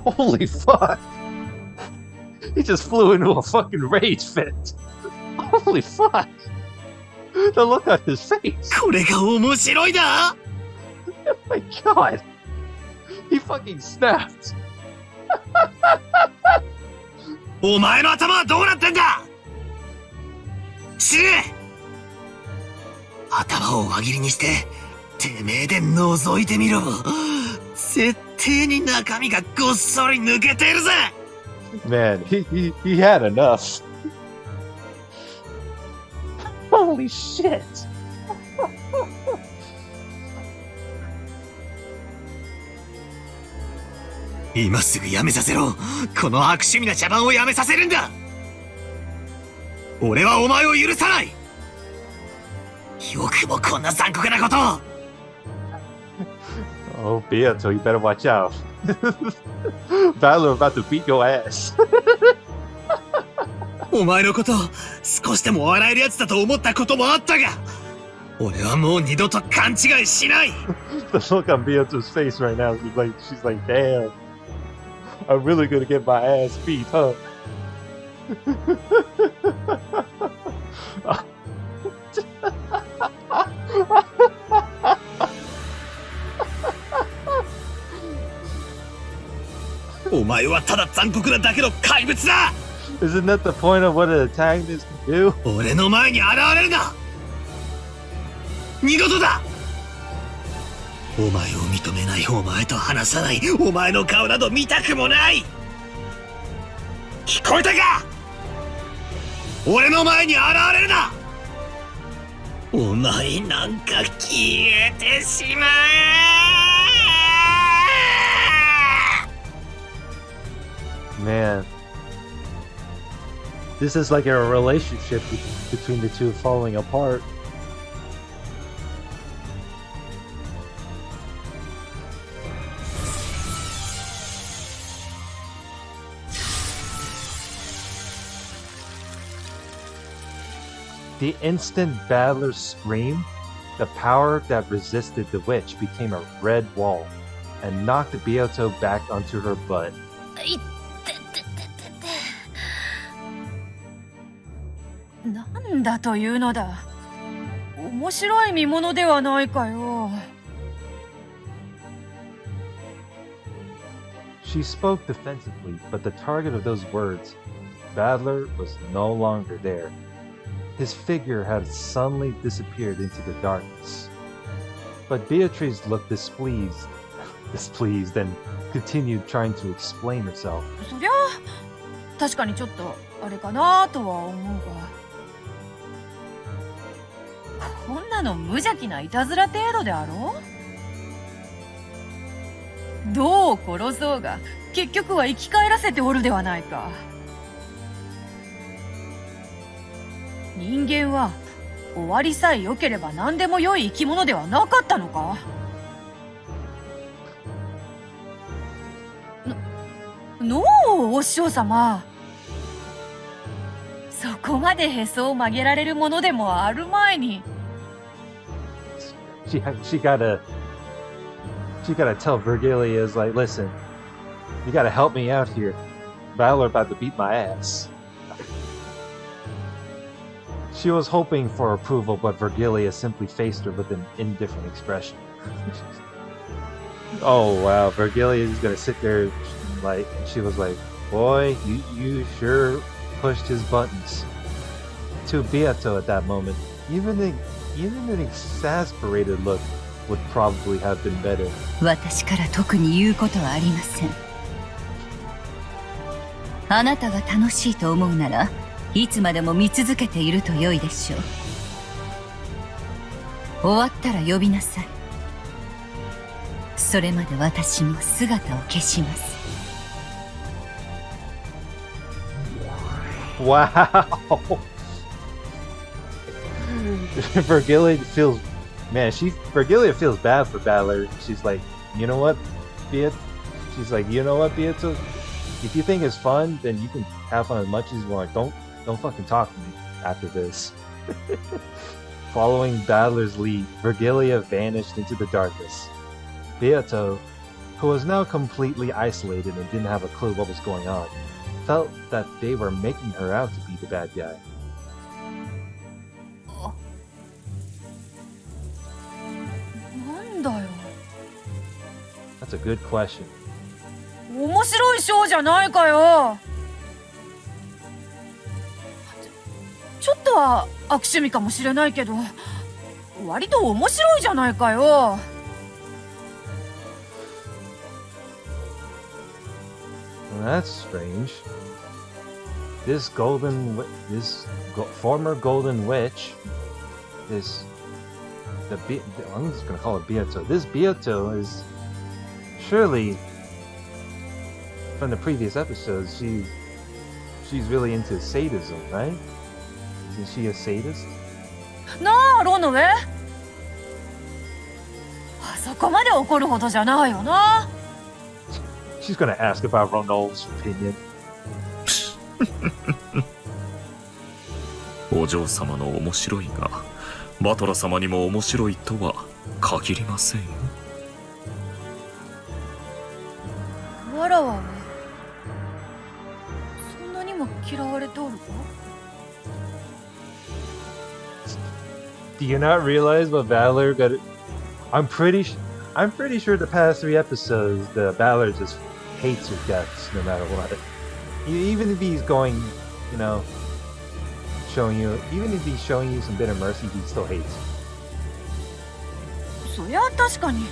Holy fuck! He just flew into a fucking rage fit. Holy fuck! The look on his face. これが面白いだ。 Oh my god! He fucking snapped. お前の頭はどうなってんだ。死ね。頭を輪切りにしててめえで覗いてみろ。絶対に中身がごっそり抜けてるぜ。 Man, he had enough. Holy shit! 今すぐやめさせろ。この悪趣味な茶番をやめさせるんだ。俺はお前を許さない。よくもこんな残酷なことを。 Oh, Beato, you better watch out. Battler about to beat your ass. お前のこと少しでも笑えるやつだと思ったこともあったが、俺はもう二度と勘違いしない。 The look on Beato's face right now is like, she's like, damn, I'm really gonna get my ass beat, huh? お前はただ残酷なだけの怪物だ。 Isn't that the point of what an antagonist can do? 俺の前に現れるな。二度とだ。お前を認めない、お前と話さない、お前の顔など見たくもない。聞こえたか。俺の前に現れるな。お前なんか消えてしまえ。 Man, this is like a relationship between the two falling apart. The instant Battler screamed, the power that resisted the witch became a red wall and knocked Beato back onto her butt. いってってってって。なんだというのだ。面白い見物ではないかよ。She spoke defensively, but the target of those words, Battler, was no longer there. His figure had suddenly disappeared into the darkness. But Beatrice looked displeased and continued trying to explain herself. そりゃ確かにちょっとあれかなとは思うが、こんなの無邪気ないたずら程度であろう。どう殺そうが結局は生き返らせておるではないか。人間は終わりさえ良ければ何でも良い生き物ではなかったのか。のう、お師匠様。そこまでへそを曲げられるものでもある前に。She gotta tell Virgilia's like, listen, you gotta help me out here. Battler about to beat my ass. She was hoping for approval, but Virgilia simply faced her with an indifferent expression. Oh wow, Virgilia is gonna sit there like, she was like, boy, you sure pushed his buttons. To Beato at that moment, even an exasperated look would probably have been better. 私から特に言うことはありません。あなたが楽しいと思うなら、いつまでも見続けていると良いでしょう。終わったら呼びなさい。それまで私も姿を消します。Wow. Virgilia feels bad for Battler. She's like, you know what, Beato? She's like, you know what, Beato? If you think it's fun, then you can have fun as much as you want. Don't fucking talk to me after this. Following Battler's lead, Virgilia vanished into the darkness. Beato, who was now completely isolated and didn't have a clue what was going on, felt that they were making her out to be the bad guy. なんだよ。That's a good question. 面白いショーじゃないかよ。ちょっとは悪趣味かもしれないけど、割と面白いじゃないかよ。That's strange. This former golden witch, I'm just gonna call it Beato. This Beato is surely, from the previous episodes, she's really into sadism, right? Isn't she a sadist? なあ、ロノウェ。あそこまで怒るほどじゃないよな。She's gonna ask about Ronald's opinion. お嬢様の面白いがバトラ様にも面白いとは限りませんよ。わらわはそんなにも嫌われておるか。 Do you not realize what Valor got? I'm pretty sure the past 3 episodes, the Valor just hates her guts no matter what. Even if he's going, you know, even if he's showing you some bit of mercy, he still hates you. そりゃ確かに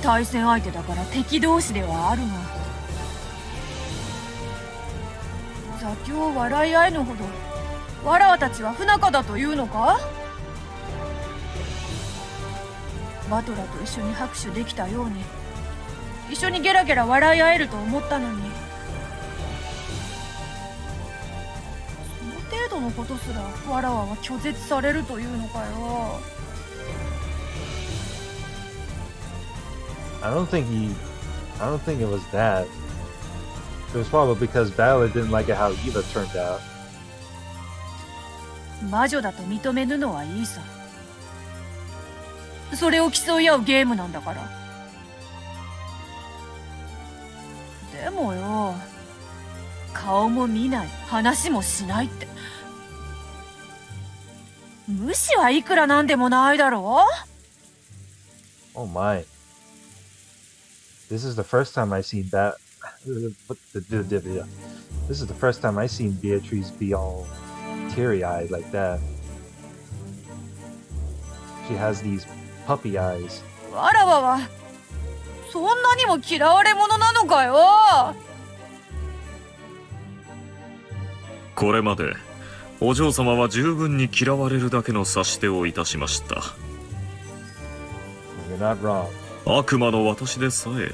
対戦相手だから敵同士ではあるが、座興笑い合いのほどわらわたちは不仲だというのか。バトラと一緒に拍手できたように一緒にゲラゲラ笑い合えると思ったのに、その程度のことすらわらわは拒絶されるというのかよ。I don't think it was that. It was probably because Valor didn't like it how Eva turned out. 魔女だと認めぬのはいいさ。それを競い合うゲームなんだから。でもよ、顔も見ない、話もしないって。無視はいくらなんでもないだろう。 Oh my. This is the first time I've seen that. This is the first time I've seen Beatrice be all teary-eyed like that. She has these puppy eyes. わらわはそんなにも嫌われ者なのかよ。これまでお嬢様は十分に嫌われるだけの差し手をいたしました。 You're not wrong. 悪魔の私でさえ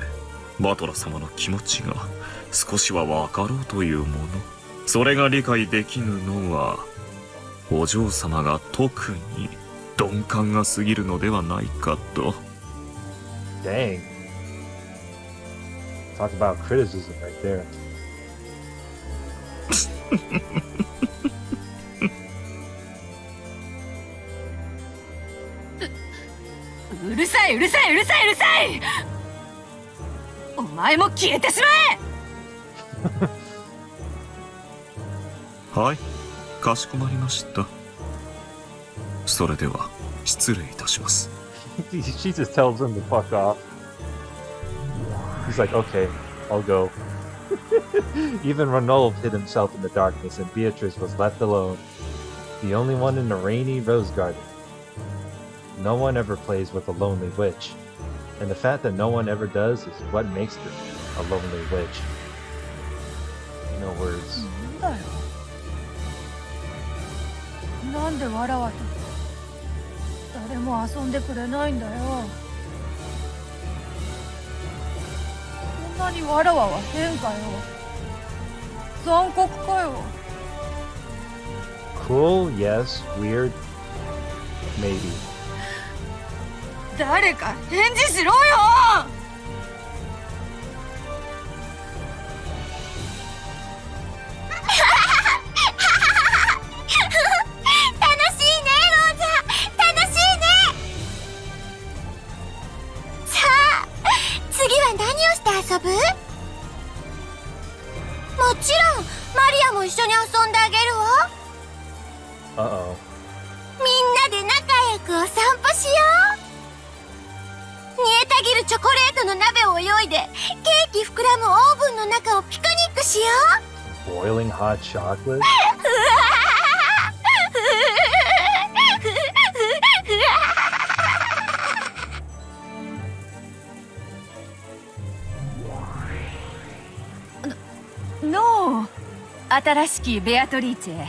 バトラ様の気持ちが少しは分かろうというもの、それが理解できぬのはお嬢様が特に鈍感が過ぎるのではないかと。 Dang. Talk about criticism right there. うるさいうるさいうるさいうるさい。お前も消えてしまえ。はい、かしこまりました。それでは失礼いたします。She just tells him to fuck off. He's like, okay, I'll go. Even Ranulf hid himself in the darkness and Beatrice was left alone, the only one in the rainy rose garden. No one ever plays with a lonely witch, and the fact that no one ever does is what makes her a lonely witch. No words. なんだよ。なんでわらわと誰も遊んでくれないんだよ。そんなにわらわは変かよ。残酷かよ。Cool, yes. Weird, maybe. 誰か返事しろよ。楽しいね、ロージャー。楽しいね。さあ、次は何をして遊ぶ？もちろんマリアも一緒に遊んであげるわ。 Uh-oh. みんなで仲良くお散歩しよう。煮えたぎるチョコレートの鍋を泳いで、ケーキ膨らむオーブンの中をピクニックしよう。 Boiling hot chocolate? No、新しきベアトリーチェ。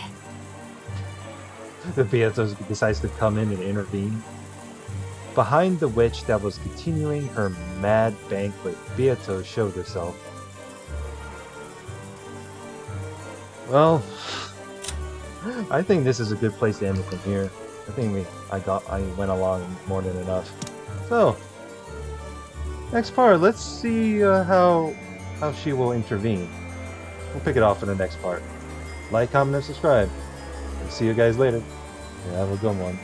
The Beatrice decides to come in and intervene. Behind the witch that was continuing her mad banquet, Beatrice showed herself. Well, I think this is a good place to end it from here. I think I went along more than enough. So, next part, let's see how she will intervene. We'll pick it off in the next part. Like, comment, and subscribe. And see you guys later. Have a good one.